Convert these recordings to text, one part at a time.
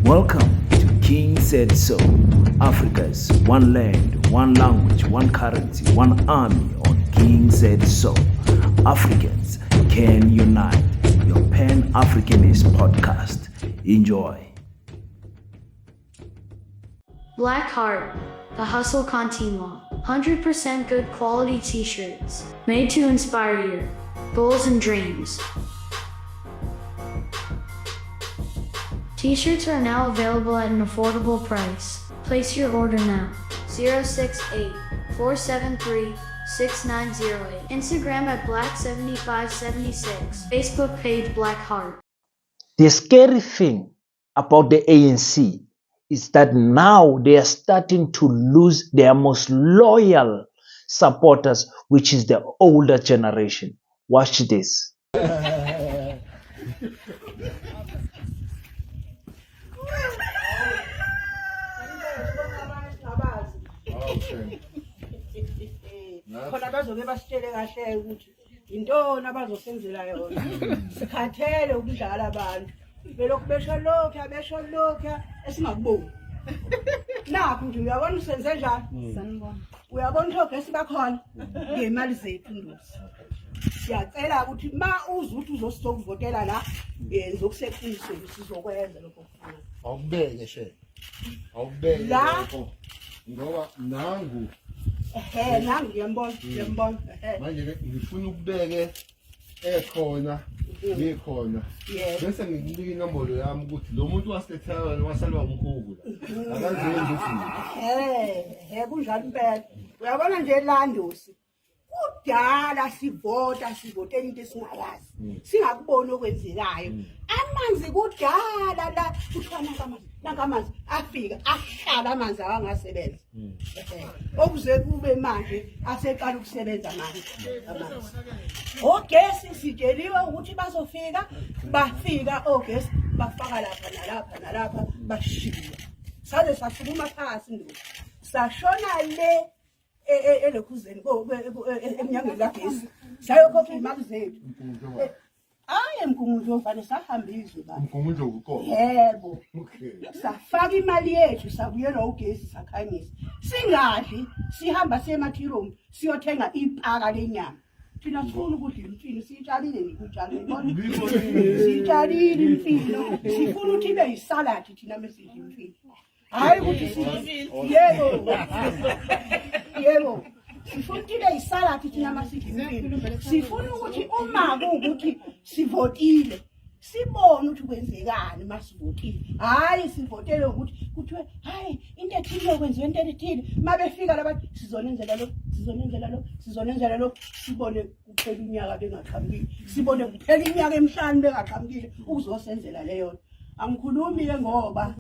Welcome to King Said So, Africa's one land, one language, one currency, one army on King Said So. Africans can unite. Your Pan-Africanist podcast. Enjoy. Black Heart, the Hustle Continua. 100% good quality t-shirts, made to inspire your goals and dreams. T-shirts are now available at an affordable price. Place your order now. 068-473-6908. Instagram at Black7576. Facebook page Black Heart. The scary thing about the ANC is that now they are starting to lose their most loyal supporters, which is the older generation. Watch this. Khona bazobe basitshele kahle ukuthi intoni abazosenzela yona sikhathele ukudlala abantu belokhu besho lokho esingakuboni nakho nje uyabona usenze njani sanibona uyabona ukuthi bakhona ngemali zethu ndosi siyacela ukuthi ma uzuthi uzosokuvotela la yenza okuseqiniso sizokwenza lokho kufuna awubeke she awubeke lokho ngoba nangu nangu ngiyambona manje ngifuna ukubeke ekhona ngikhona bese ngikunika inombolo yami ukuthi lo muntu wasethatha wasalwa umkhulu akazenzi ukuthi kunjalo impela uyabona nje landosi kudala sivotela into esingayazi singakuboni okwenzekayo amanzi kudala la kuthwana amanzi afika ahlala amanzi awangasebenza okuze kube manje aseqala ukusebenza manje amanzi ogesi sitsheliwe ukuthi bazofika bafika ogesi bafaka lapha nalapha bashiya saze sathuma phasi ndo sashona le elokhuzeni eminyangweni kagesi sayokhokha imali zethu emgungundlo mfana sahambizwe baba umgungundlo ukho yebo safaka imali yethu sabuyela ugesi sakhanyisa singadli sihamba semathiroma siyothenga ipaka lenyama thina sifuna ukudla imfino siyitshalile ngikutshale siyitshalile imfino sifuna ukuthi ibe yisaladi thina mesidla imfino hayi ukuthi yebo sifuna ukuthi ibe yisaladi thina masidla imfino sifuna ukuthi uma kuwukuthi sivotile sibone ukuthi kwenzekani masivotile hayi sivotele ukuthi kuthiwe hayi into ethile okwenziwe into ethile mabefika labantu sizonenzela lo sibone kuphela unyaka bengaqhamukile sibone kuphela iminyaka emihlanu bengaqhamukile uzosenzela leyo angikhulumi ke ngoba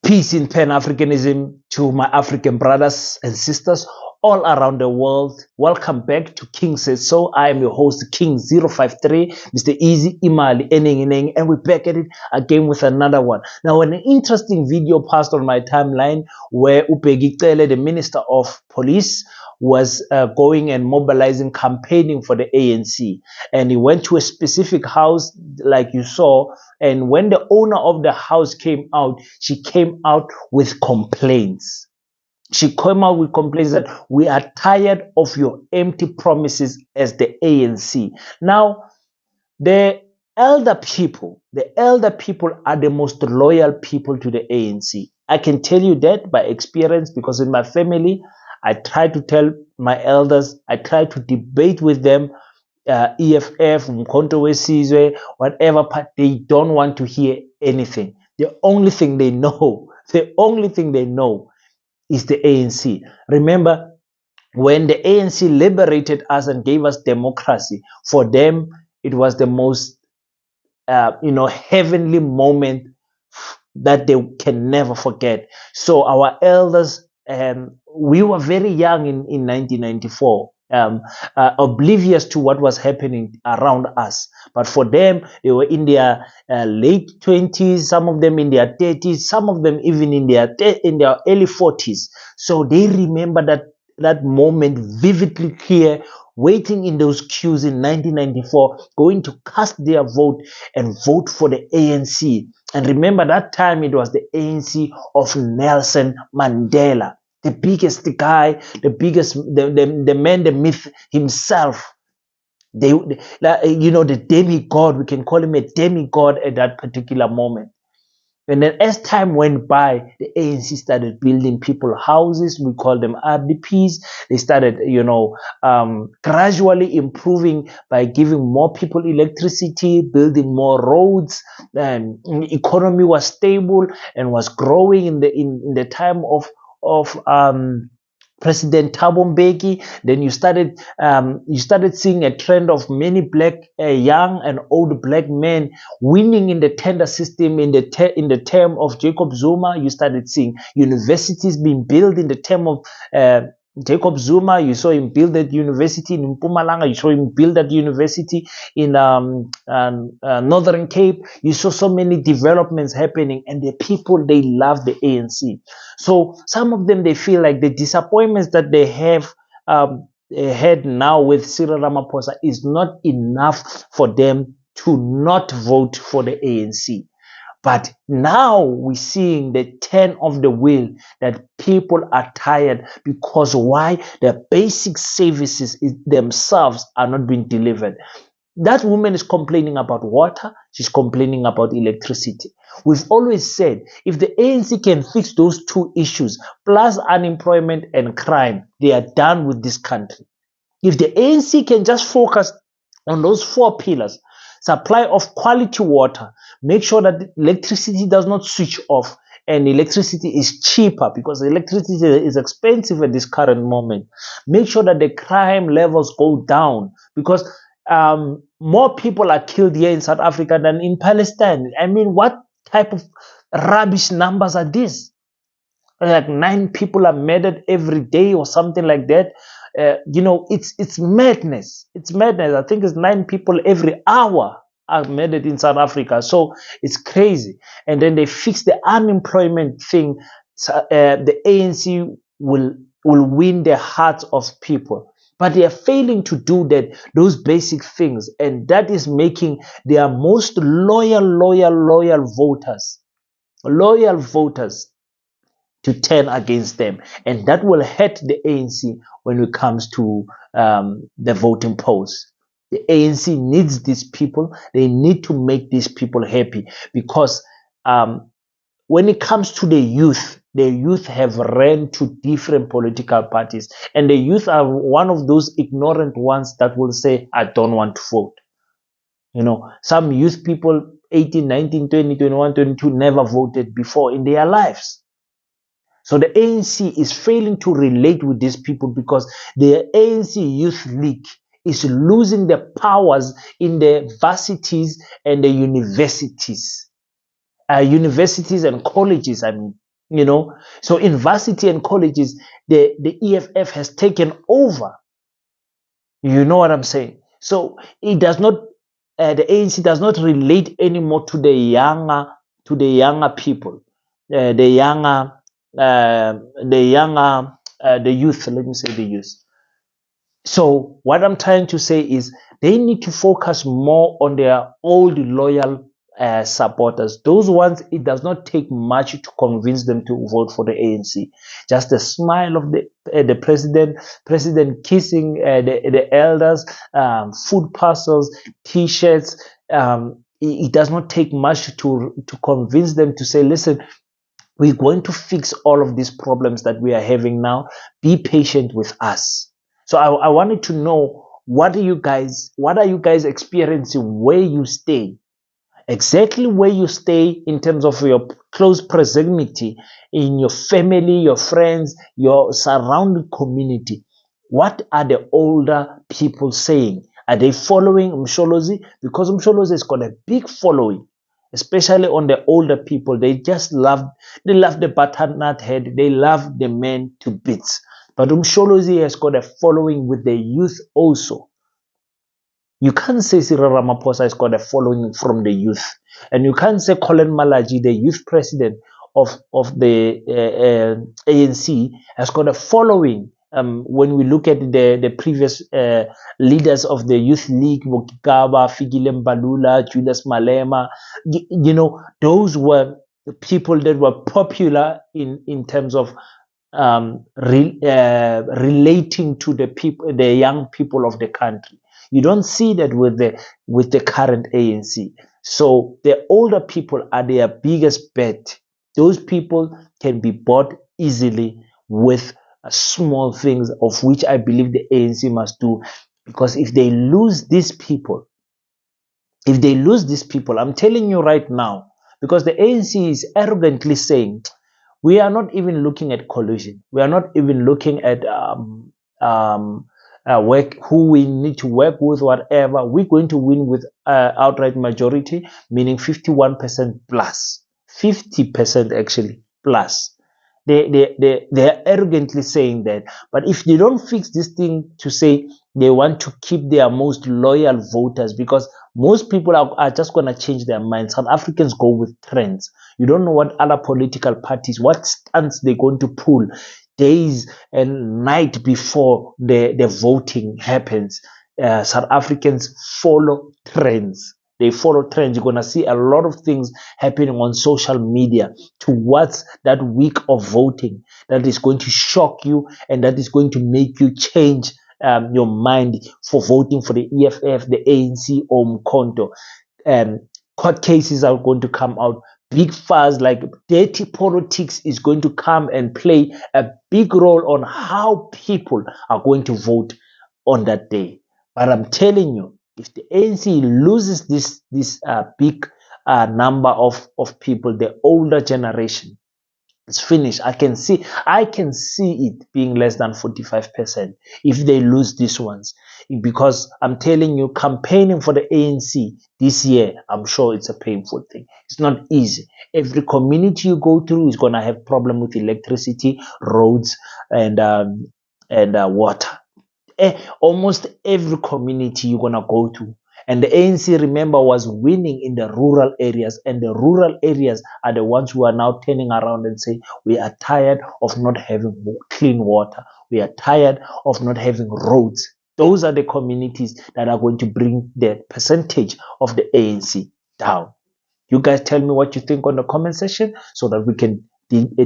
Peace in Pan-Africanism to my African brothers and sisters all around the world. Welcome back to King Says So. I am your host, King053, Mr. Easy Imali, Eneng, and we're back at it again with another one. Now, an interesting video passed on my timeline where Upegi Cele, the Minister of Police, was going and mobilizing, campaigning for the ANC. And he went to a specific house, like you saw, and when the owner of the house came out, she came out with complaints. She came out with complaints that we are tired of your empty promises as the ANC. Now, the elder people are the most loyal people to the ANC. I can tell you that by experience because in my family, I try to tell my elders, I try to debate with them, EFF, Mkhonto Wesizwe, whatever, but they don't want to hear anything. The only thing they know is the ANC. Remember, when the ANC liberated us and gave us democracy, for them, it was the most, heavenly moment that they can never forget. So our elders, we were very young in 1994, oblivious to what was happening around us. But for them, they were in their late 20s, some of them in their 30s, some of them even in their early 40s. So they remember that moment vividly clear, waiting in those queues in 1994, going to cast their vote and vote for the ANC. And remember, that time it was the ANC of Nelson Mandela, the biggest guy, the man, the myth himself. The demigod, we can call him a demigod at that particular moment. And then as time went by, the ANC started building people houses. We call them RDPs. They started, gradually improving by giving more people electricity, building more roads. And economy was stable and was growing in the time of President Thabo Mbeki. Then you started seeing a trend of many black, young and old black men winning in the tender system in the term of Jacob Zuma. You started seeing universities being built in the term of Jacob Zuma. You saw him build that university in Mpumalanga. You saw him build that university in Northern Cape. You saw so many developments happening, and the people, they love the ANC. So some of them, they feel like the disappointments that they have had now with Cyril Ramaphosa is not enough for them to not vote for the ANC. But now we're seeing the turn of the wheel, that people are tired because why? The basic services themselves are not being delivered. That woman is complaining about water. She's complaining about electricity. We've always said, if the ANC can fix those two issues, plus unemployment and crime, they are done with this country. If the ANC can just focus on those four pillars: supply of quality water, make sure that electricity does not switch off, and electricity is cheaper because electricity is expensive at this current moment. Make sure that the crime levels go down, because more people are killed here in South Africa than in Palestine. I mean, what type of rubbish numbers are these? Like 9 people are murdered every day or something like that. It's madness. It's madness. I think it's 9 people every hour are murdered in South Africa. So it's crazy. And then they fix the unemployment thing. The ANC will win the hearts of people. But they are failing to do those basic things. And that is making their most loyal voters to turn against them. And that will hurt the ANC when it comes to the voting polls. The ANC needs these people. They need to make these people happy, because when it comes to the youth have ran to different political parties, and the youth are one of those ignorant ones that will say, I don't want to vote. Some youth people, 18, 19, 20, 21, 22, never voted before in their lives. So the ANC is failing to relate with these people, because the ANC Youth League is losing the powers in the varsities and the universities. Universities and colleges, So in varsity and colleges, the EFF has taken over. You know what I'm saying? So it does not, the ANC does not relate anymore to the younger people, the youth. Let me say the youth. So what I'm trying to say is, they need to focus more on their old loyal supporters. Those ones, it does not take much to convince them to vote for the ANC. Just a smile of the president kissing the elders, food parcels, T-shirts. It does not take much to convince them to say, listen, we're going to fix all of these problems that we are having now. Be patient with us. So I wanted to know, what are you guys experiencing where you stay? Exactly where you stay in terms of your close proximity, in your family, your friends, your surrounding community. What are the older people saying? Are they following Msholozi? Because Msholozi has got a big following, especially on the older people. They love the butternut head. They love the man to bits. But Msholozi has got a following with the youth also. You can't say Cyril Ramaphosa has got a following from the youth. And you can't say Colin Malaji, the youth president of the ANC, has got a following when we look at the previous leaders of the Youth League, Mokikaba, Figile Mbalula, Julius Malema, those were the people that were popular in terms of relating to the people, the young people of the country. You don't see that with the current ANC. So the older people are their biggest bet. Those people can be bought easily with small things, of which I believe the ANC must do. Because if they lose these people, I'm telling you right now, because the ANC is arrogantly saying, we are not even looking at collusion. We are not even looking at work, who we need to work with, whatever. We're going to win with outright majority, meaning 51% plus, 50% actually plus. They're arrogantly saying that. But if they don't fix this thing to say they want to keep their most loyal voters, because most people are just going to change their minds. South Africans go with trends. You don't know what other political parties, what stance they're going to pull days and night before the voting happens. South Africans follow trends. They follow trends. You're going to see a lot of things happening on social media towards that week of voting that is going to shock you and that is going to make you change your mind for voting for the EFF, the ANC, or Mkonto. Court cases are going to come out. Big fuzz, like dirty politics, is going to come and play a big role on how people are going to vote on that day. But I'm telling you, if the ANC loses this big number of people, the older generation, it's finished. I can see it being less than 45% if they lose these ones. Because I'm telling you, campaigning for the ANC this year, I'm sure it's a painful thing. It's not easy. Every community you go through is going to have problem with electricity, roads, and water. Almost every community you're going to go to. And the ANC, remember, was winning in the rural areas. And the rural areas are the ones who are now turning around and saying, we are tired of not having clean water. We are tired of not having roads. Those are the communities that are going to bring the percentage of the ANC down. You guys tell me what you think on the comment section so that we can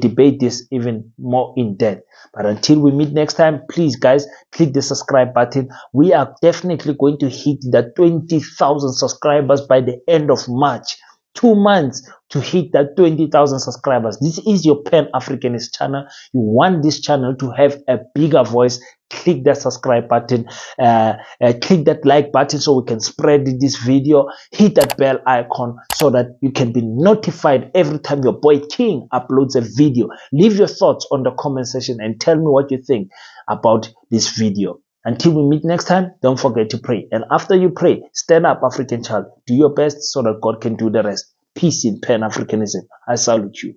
debate this even more in depth. But until we meet next time, please guys, click the subscribe button. We are definitely going to hit the 20,000 subscribers by the end of March. 2 months to hit that 20,000 subscribers. This is your Pan-Africanist channel. You want this channel to have a bigger voice. Click that subscribe button, click that like button so we can spread this video. Hit that bell icon so that you can be notified every time your boy King uploads a video. Leave your thoughts on the comment section and tell me what you think about this video. Until we meet next time, don't forget to pray. And after you pray, stand up, African child. Do your best so that God can do the rest. Peace in Pan-Africanism. I salute you.